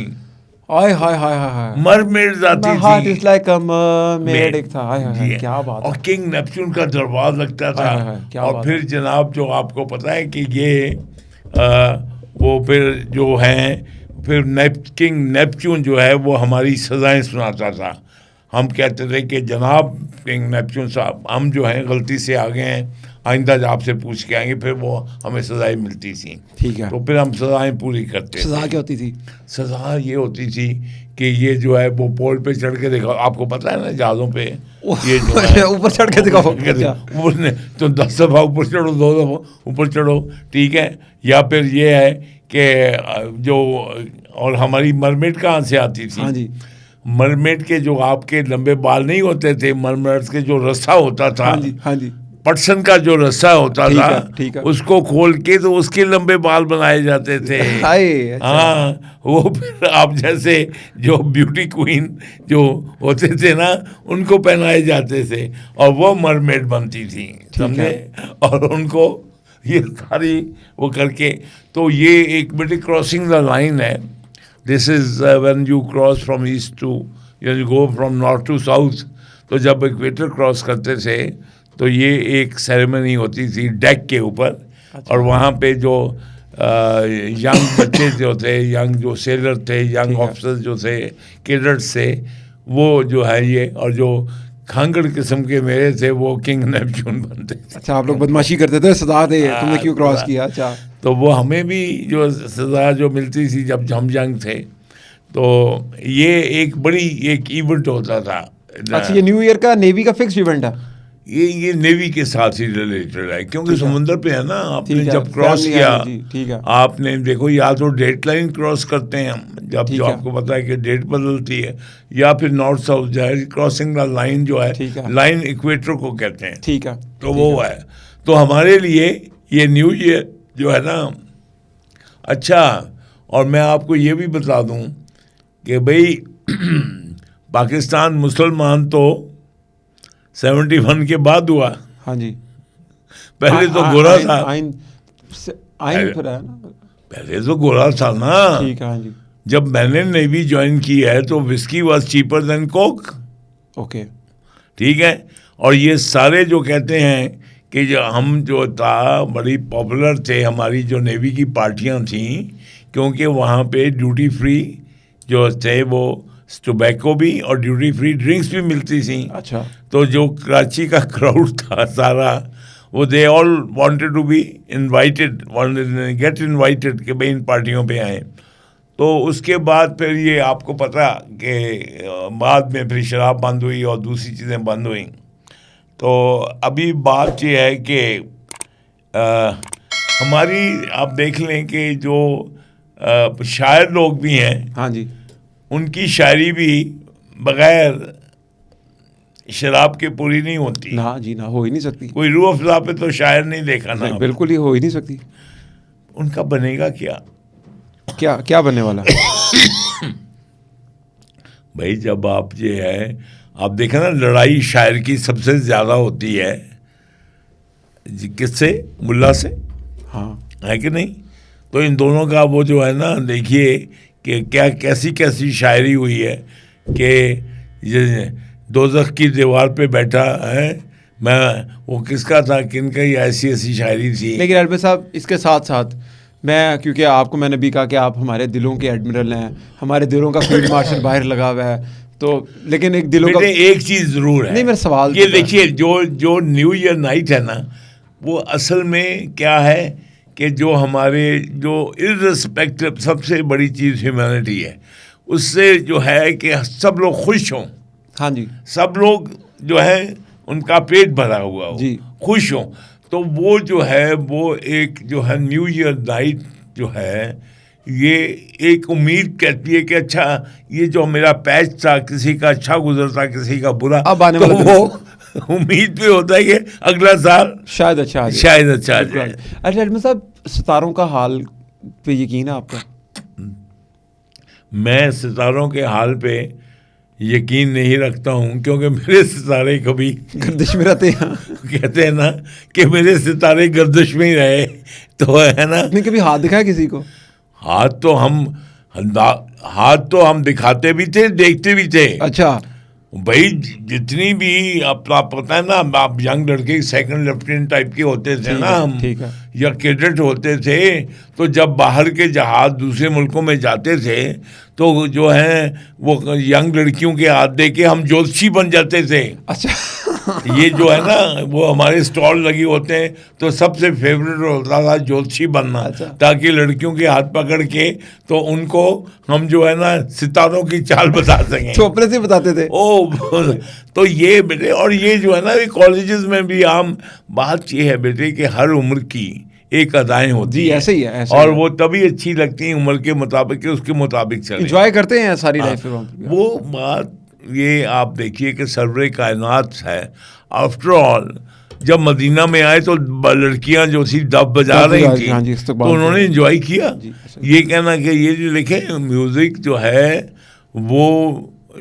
हाय हाय हाय हाय, मरमेड्स आती थी। Heart is like a mermaid था। हाय हाय, क्या बात है। और किंग नेपच्यून का दरबार लगता था। और फिर जनाब जो आपको पता है कि ये वो फिर जो हैं, फिर किंग नेपच्यून जो है वो हमारी सज़ाएं सुनाता था। हम कहते थे कि जनाब किंग नेपच्यून साहब, हम जो हैं गलती से आ गए हैं, आइंदा आपसे पूछ के आएंगे। फिर वो हमें सज़ाएं मिलती थी। ठीक है। तो फिर हम सज़ाएं पूरी करते थे। सज़ा क्या होती थी? सज़ा ये होती थी कि ये जो है वो पोल पे चढ़ के दिखाओ। आपको पता है ना जहाज़ों पे ये जो ऊपर चढ़ के दिखाओ। तो 10 दफ़ा ऊपर चढ़ो, 2 दफ़ा ऊपर चढ़ो, ठीक है। या फिर ये है कि जो, और हमारी मरमेड कहाँ से आती थी? हाँ जी। मरमेड के जो आपके लंबे बाल नहीं होते थे, मरमेड के जो रस्सा होता था, हाँ जी, हाँ जी, पटसन का जो रस्सा होता था, ठीक है। उसको खोल के तो उसके लंबे बाल बनाए जाते थे। हाँ, वो फिर आप जैसे जो ब्यूटी क्वीन जो होते थे ना, उनको पहनाए जाते थे और वो मरमेड बनती थी, समझे। और उनको ये सारी वो करके, तो ये एक बेटे क्रॉसिंग द लाइन है। This is when you cross from east to, you go from north to south. तो जब इक्वेटर क्रॉस करते थे तो ये एक सेरेमनी होती थी डेक के ऊपर, और वहाँ पे जो यंग बच्चे जो थे, यंग जो सेलर थे, यंग ऑफिसर्स जो थे, कैडेट्स थे, वो जो है ये, और जो खांगड़ किस्म के मेरे थे वो किंग नेपच्यून बनते थे। अच्छा, आप लोग बदमाशी करते थे, सजा दे तुमने क्यों क्रॉस किया। अच्छा, तो वो हमें भी जो सजा जो मिलती थी जब हम यंग थे, तो ये एक बड़ी एक इवेंट होता था। अच्छा, ये न्यू ईयर का नेवी का फिक्स इवेंट है? ये नेवी के साथ ही रिलेटेड है, क्योंकि समुद्र पे है ना, आपने जब क्रॉस फैमिली किया, ठीक है, आपने देखो या तो डेट लाइन क्रॉस करते हैं हम, जब जो आपको पता है कि डेट बदलती है, या फिर नॉर्थ साउथ जाए, क्रॉसिंग द लाइन जो है, लाइन इक्वेटर को कहते हैं। ठीक है, तो वो है, तो हमारे लिए ये न्यू ईयर जो है ना, अच्छा। और मैं आपको ये भी बता दूं कि भाई पाकिस्तान मुसलमान तो 71 के बाद हुआ। हाँ जी, पहले तो गोरा था, आइन फिर है ना, पहले तो गोरा था ना। ठीक है, हाँ जी। जब मैंने नेवी ज्वाइन की है तो whisky was cheaper than Coke. Okay, ठीक है। और ये सारे जो कहते हैं कि जो हम जो था बड़ी पॉपुलर थे, हमारी जो नेवी की पार्टियां थीं, क्योंकि वहाँ पे ड्यूटी फ्री जो थे वो टोबैको भी और ड्यूटी फ्री ड्रिंक्स भी मिलती थी। अच्छा, तो जो कराची का क्राउड था सारा, वो they all wanted to be invited, get invited कि भाई इन पार्टियों पे आए। तो उसके बाद फिर ये आपको पता कि बाद में फिर शराब बंद हुई और दूसरी चीज़ें बंद हुई। तो अभी बात ये है कि हमारी आप देख लें कि जो शायर लोग भी हैं, हाँ जी, उनकी शायरी भी बगैर शराब के पूरी नहीं होती। ना जी ना, हो ही नहीं सकती। कोई रूह अफ़ज़ा पे तो शायर नहीं देखा ना, बिल्कुल ही हो ही नहीं सकती। उनका बनेगा क्या? क्या क्या बनने वाला? भाई जब आप ये है, आप देखें ना, लड़ाई शायर की सबसे ज़्यादा होती है किससे? मुल्ला से। हाँ, है कि नहीं? तो इन दोनों का वो जो है ना, देखिए कि क्या कैसी कैसी शायरी हुई है कि ये दोज़ख की दीवार पे बैठा है मैं, वो किसका था, किनका ही ऐसी ऐसी शायरी थी। लेकिन अलबे साहब, इसके साथ साथ मैं, क्योंकि आपको मैंने भी कहा कि आप हमारे दिलों के एडमिरल हैं, हमारे दिलों का फील्ड मार्शल बाहर लगा हुआ है, तो लेकिन एक दिलों का एक चीज़ ज़रूर है। नहीं, मेरा सवाल ये देखिए, जो न्यू ईयर नाइट है ना, वो असल में क्या है कि जो हमारे जो इर्रेस्पेक्टिव सबसे बड़ी चीज़ ह्यूमैनिटी है, उससे जो है कि सब लोग खुश हों। हाँ जी, सब लोग जो है उनका पेट भरा हुआ हो, खुश हों। तो वो जो है, वो एक जो है न्यू ईयर नाइट जो है, ये एक उम्मीद कहती है कि अच्छा, ये जो मेरा पैच था, किसी का अच्छा गुजरता, किसी का बुरा, अब आने वाला तो वो उम्मीद पे होता है कि अगला साल शायद अच्छा आ जाए, शायद अच्छा आ जाए। अच्छा एडमिन साहब, सितारों का हाल पे यकीन है आपका? मैं सितारों के हाल पे यकीन नहीं रखता हूँ, क्योंकि मेरे सितारे कभी गर्दिश में रहते हैं। कहते हैं ना कि मेरे सितारे गर्दिश में ही रहे, तो है ना। आपने कभी हाथ दिखाया किसी को? हाथ तो हम दिखाते भी थे, देखते भी थे। अच्छा भाई, जितनी भी आप पता है ना, आप यंग लड़के सेकंड लेफ्टिनेंट टाइप के होते थे ना हम, या कैडेट होते थे, तो जब बाहर के जहाज दूसरे मुल्कों में जाते थे तो जो है वो यंग लड़कियों के हाथ दे के हम ज्योतिषी बन जाते थे। अच्छा ये जो है ना, वो हमारे स्टॉल लगे होते हैं, तो सबसे फेवरेट होता था ज्योतिषी बनना। अच्छा। ताकि लड़कियों के हाथ पकड़ के तो उनको हम जो है ना सितारों की चाल बता सकें। चोपड़े से बताते थे। ओ तो ये बेटे, और ये जो है ना, कॉलेजेस में भी आम बात ये है बेटे कि हर उम्र की एक अदाएं होती जी, ऐसे ही है, ऐसे और ही है। वो तभी अच्छी लगती हैं उम्र के मुताबिक कि उसके मुताबिक चले, एंजॉय करते हैं सारी लाइफ। वो बात ये आप देखिए कि सर्वे कायनात है। आफ्टर ऑल जब मदीना में आए तो लड़कियां जो थी डब बजा रही थी, तो उन्होंने एंजॉय किया। ये कहना कि ये जो लिखे म्यूजिक जो है वो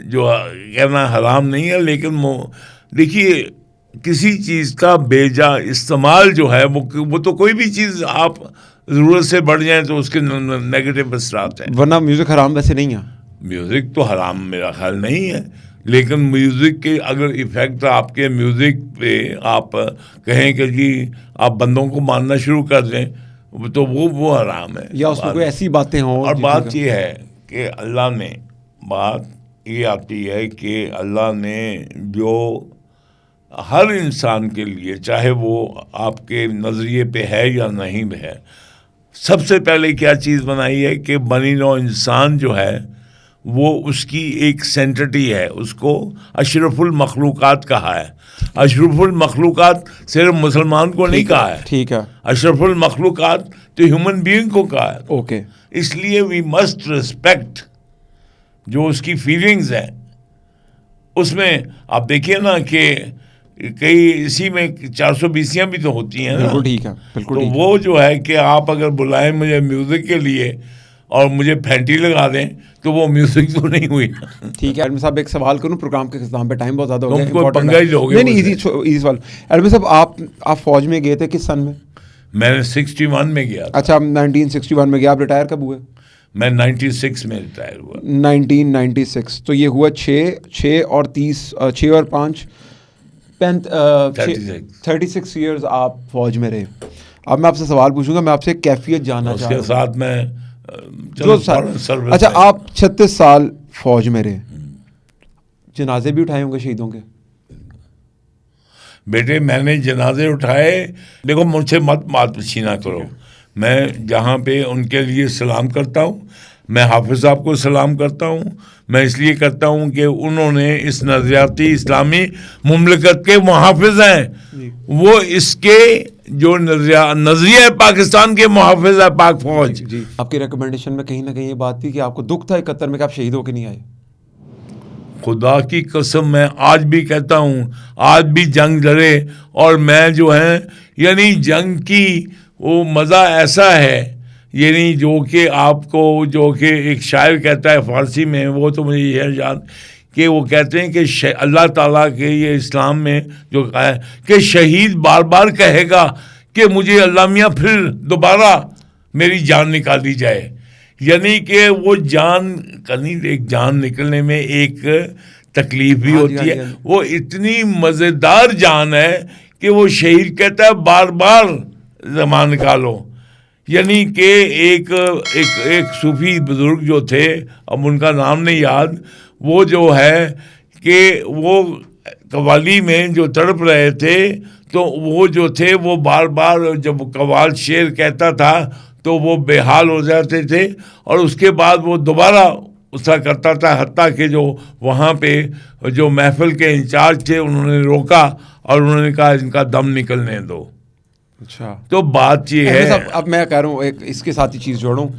जो कहना हराम नहीं है, लेकिन देखिए किसी चीज़ का बेजा इस्तेमाल जो है वो तो कोई भी चीज़ आप ज़रूरत से बढ़ जाए तो उसके नेगेटिव असरात हैं। वरना म्यूजिक हराम वैसे नहीं है। म्यूज़िक तो हराम मेरा ख्याल नहीं है, लेकिन म्यूज़िक के अगर इफ़ेक्ट आपके म्यूज़िक पे आप कहें कि जी आप बंदों को मारना शुरू कर दें तो वो हराम है। या उसमें कोई ऐसी बातें हों। और बात ये है कि अल्लाह ने, बात ये आती है कि अल्लाह ने जो हर इंसान के लिए, चाहे वो आपके नज़रिए पे है या नहीं है, सबसे पहले क्या चीज़ बनाई है कि बनी नौ इंसान जो है वो उसकी एक सेंटिटी है, उसको अशरफुल मखलूकात कहा है। अशरफुल मखलूकात सिर्फ मुसलमान को नहीं कहा है, ठीक है, अशरफुल मखलूकात तो ह्यूमन बीइंग को कहा है। ओके, इसलिए वी मस्ट रिस्पेक्ट जो उसकी फीलिंग्स हैं। उसमें आप देखिए ना कि कई इसी में 420 भी तो होती हैं ना। बिल्कुल ठीक है, बिल्कुल तो ठीक वो जो है कि आप अगर बुलाएं मुझे म्यूज़िक के लिए और मुझे फैंटी लगा दें तो वो म्यूज़िक तो नहीं हुई ना। ठीक है। एडमिन साहब एक सवाल करूं, प्रोग्राम के इख्तिताम पे टाइम बहुत ज़्यादा हो गया। तुमको important पंगा है। ही लोगे नहीं नहीं, मुझसे। इजी सवाल। एडमिन साहब आप फौज में गए थे किस सन में? मैंने 61 में गया था। अच्छा, 1961 में गया। आप रिटायर कब हुए? मैं 96 में रिटायर हुआ। 1996, तो ये हुआ 6 और 30, 6 और 5 36 ईयर्स आप फौज में रहे। अब मैं आपसे सवाल पूछूंगा, मैं आपसे कैफियत जानना चाहूँगा। उसके साथ मैं जो सर्विस। अच्छा, आप 36 साल फौज में रहे, जनाजे भी उठाए होंगे शहीदों के? बेटे मैंने जनाजे उठाए। देखो मुझसे मत छीना करो। मैं जहाँ पे उनके लिए सलाम करता हूँ, मैं हाफिज़ साहब को सलाम करता हूँ। मैं इसलिए करता हूँ कि उन्होंने इस नज़रियाती इस्लामी मुमलकत के मुहाफ़िज़ हैं। वो इसके जो नज़रिया पाकिस्तान के मुहाफ़िज़ है पाक फौज। जी। आपकी रिकमेंडेशन में कहीं ना कहीं ये बात थी कि आपको दुख था 71 में कि आप शहीद होकर नहीं आए। खुदा की कसम मैं आज भी कहता हूँ, आज भी जंग लड़े और मैं जो है यानी जंग की वो मज़ा ऐसा है, यानी जो कि आपको, जो कि एक शायर कहता है फ़ारसी में, वो तो मुझे यह याद कि वो कहते हैं कि अल्लाह ताला के ये इस्लाम में जो कहा है कि शहीद बार बार कहेगा कि मुझे अल्लाह मियाँ फिर दोबारा मेरी जान निकाली जाए। यानी कि वो जान कहीं एक जान निकलने में एक तकलीफ भी होती है। वो इतनी मज़ेदार जान है कि वो शहीद कहता है बार बार ज़मान निकालो। यानी कि एक सूफी बुज़ुर्ग जो थे, अब उनका नाम नहीं याद, वो जो है कि वो कव्वाली में जो तड़प रहे थे, तो वो जो थे वो बार बार जब कव्वाल शेर कहता था तो वो बेहाल हो जाते थे और उसके बाद वो दोबारा उसका करता था। हत्ता कि जो वहाँ पे जो महफिल के इंचार्ज थे उन्होंने रोका और उन्होंने कहा इनका दम निकलने दो। अच्छा, तो बात ये है। अब मैं कह रहा हूँ एक इसके साथ ही चीज़ जोड़ूँ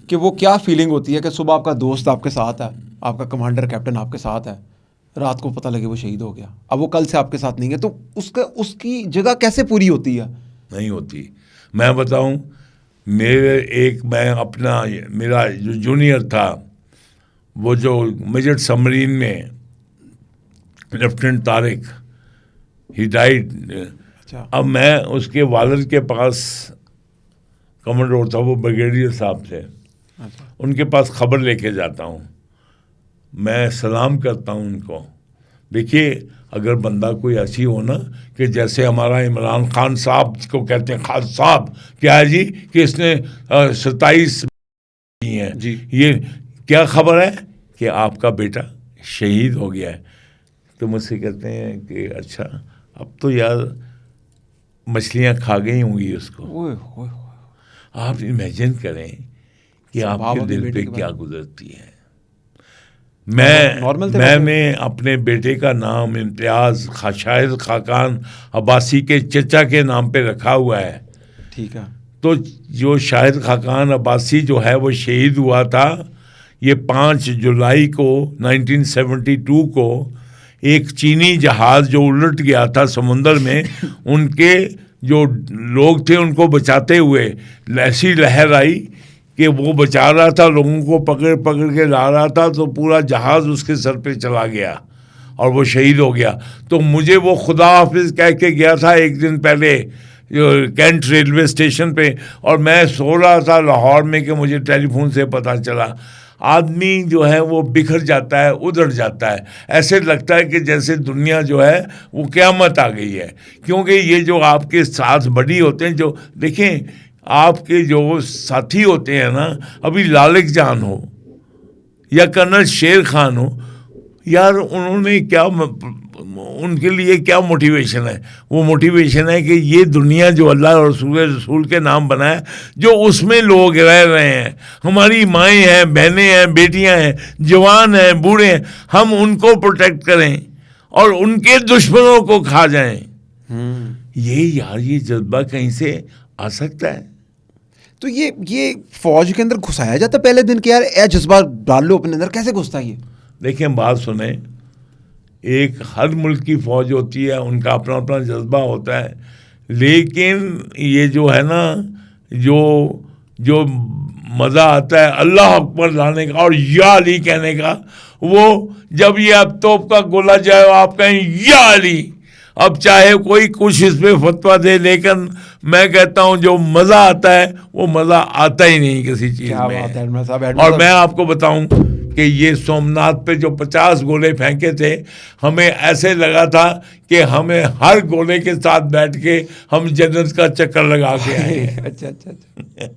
कि वो क्या फीलिंग होती है कि सुबह आपका दोस्त आपके साथ है, आपका कमांडर कैप्टन आपके साथ है, रात को पता लगे वो शहीद हो गया, अब वो कल से आपके साथ नहीं है, तो उसकी जगह कैसे पूरी होती है? नहीं होती। मैं बताऊं, मेरा जो जूनियर था, वो जो मेजर सबमरीन में लेफ्टिनेंट तारिक, ही डाइड। अच्छा। अब मैं उसके वालिद के पास, कमांडर था वो, ब्रिगेडियर साहब थे। अच्छा। उनके पास खबर लेके जाता हूँ, मैं सलाम करता हूँ उनको। देखिए अगर बंदा कोई ऐसी हो ना कि जैसे हमारा इमरान खान साहब को कहते हैं, खान साहब क्या है जी कि इसने 27 हैं जी, ये क्या खबर है कि आपका बेटा शहीद हो गया है। तो मुझसे कहते हैं कि अच्छा, अब तो यार मछलियाँ खा गई होंगी उसको। आप इमेजिन करें कि आपके दिल पे क्या गुजरती है। मैंने अपने बेटे का नाम इम्तियाज़ शाहिद खाकान अब्बासी के चचा के नाम पे रखा हुआ है। ठीक है। तो जो शाहिद खाकान अब्बासी जो है वो शहीद हुआ था, ये 5 जुलाई को 1972 को एक चीनी जहाज़ जो उलट गया था समुंदर में, उनके जो लोग थे उनको बचाते हुए ऐसी लहर आई कि वो बचा रहा था, लोगों को पकड़ पकड़ के ला रहा था, तो पूरा जहाज़ उसके सर पे चला गया और वो शहीद हो गया। तो मुझे वो खुदा हाफिज़ कह के गया था एक दिन पहले कैंट रेलवे स्टेशन पे, और मैं सो रहा था लाहौर में कि मुझे टेलीफोन से पता चला। आदमी जो है वो बिखर जाता है, उधड़ जाता है। ऐसे लगता है कि जैसे दुनिया जो है वो क़यामत आ गई है। क्योंकि ये जो आपके साथ बड़ी होते हैं, जो देखें आपके जो साथी होते हैं ना, अभी लालिक जान हो या कर्नल शेर खान हो, यार उन्होंने क्या, उनके लिए क्या मोटिवेशन है? वो मोटिवेशन है कि ये दुनिया जो अल्लाह और रसूल के नाम बना है, जो उसमें लोग रह रहे हैं, हमारी माएँ हैं, बहनें हैं, बेटियां हैं, जवान हैं, बूढ़े हैं, हम उनको प्रोटेक्ट करें और उनके दुश्मनों को खा जाएं। ये जज्बा कहीं से आ सकता है? तो ये फौज के अंदर घुसाया जाता पहले दिन के, यार ये जज्बा डाल लो अपने अंदर, कैसे घुसता ये? देखिए बात सुने, एक हर मुल्क की फौज होती है, उनका अपना अपना जज्बा होता है, लेकिन ये जो है ना, जो मज़ा आता है अल्लाह अकबर लाने का और या अली कहने का, वो जब ये अब तोप का गोला जाए आप कहें या अली, अब चाहे कोई कुछ इस पर फतवा दे, लेकिन मैं कहता हूँ जो मज़ा आता है वो मज़ा आता ही नहीं किसी चीज़ में। और मैं आपको बताऊँ कि ये सोमनाथ पे जो 50 गोले फेंके थे, हमें ऐसे लगा था कि हमें हर गोले के साथ बैठ के हम जन्नत का चक्कर लगा के आए। अच्छा।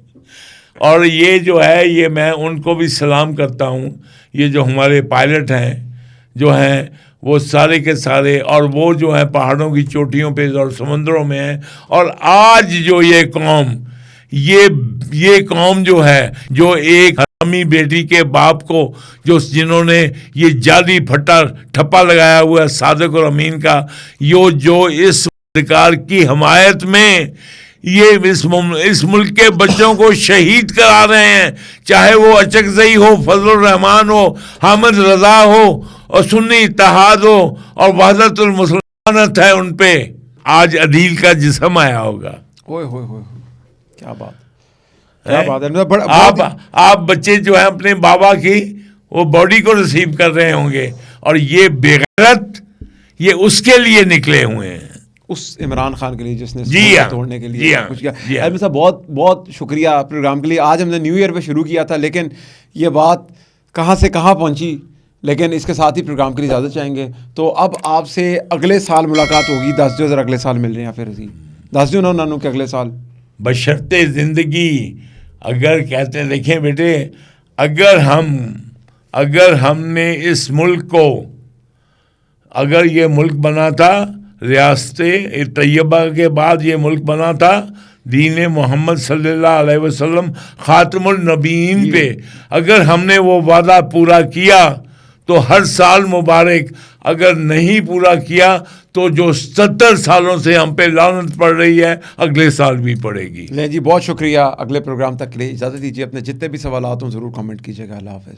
और ये जो है, ये मैं उनको भी सलाम करता हूँ, ये जो हमारे पायलट हैं जो हैं वो सारे के सारे, और वो जो है पहाड़ों की चोटियों पे और समुद्रों में हैं। और आज जो ये कौम, ये कौम जो है, जो एक हरामी बेटी के बाप को, जिन्होंने ये जाली ठप्पा लगाया हुआ है सादिक और अमीन का, जो इस सरकार की हमायत में ये इस मुल्क के बच्चों को शहीद करा रहे हैं, चाहे वो अचकज़ई हो, फजलुर रहमान हो, हामिद रजा हो, और सुन्नी इत्तेहाद हो, और वहदतुल मुसलमानत है उन पे, आज अदील का जिस्म आया होगा। ओए होए होए, क्या बात है। आप बच्चे जो है अपने बाबा की वो बॉडी को रिसीव कर रहे होंगे, और ये बेगैरत ये उसके लिए निकले हुए हैं, उस इमरान खान के लिए जिसने तोड़ने के लिए कुछ किया। जी साहब बहुत बहुत शुक्रिया प्रोग्राम के लिए। आज हमने न्यू ईयर पे शुरू किया था, लेकिन ये बात कहाँ से कहाँ पहुँची, लेकिन इसके साथ ही प्रोग्राम के लिए इजाज़त चाहेंगे। तो अब आपसे अगले साल मुलाकात होगी। दस जो अगले साल मिल रहे हैं, फिर दस जो नानू के अगले साल बशर्ते ज़िंदगी। अगर कहते हैं, देखें बेटे, अगर हमने इस मुल्क को, अगर ये मुल्क बना था रियासत तैयबा के बाद, ये मुल्क बना था दीन मोहम्मद सल्लल्लाहु अलैहि वसल्लम खातमुल नबीयीन पे, अगर हमने वो वादा पूरा किया तो हर साल मुबारक, अगर नहीं पूरा किया तो जो 70 सालों से हम पे लानत पड़ रही है अगले साल भी पड़ेगी। ले जी, बहुत शुक्रिया। अगले प्रोग्राम तक के लिए इजाज़त दीजिए। अपने जितने भी सवाल हो ज़रूर कमेंट कीजिएगा। अल्लाह हाफ़िज़।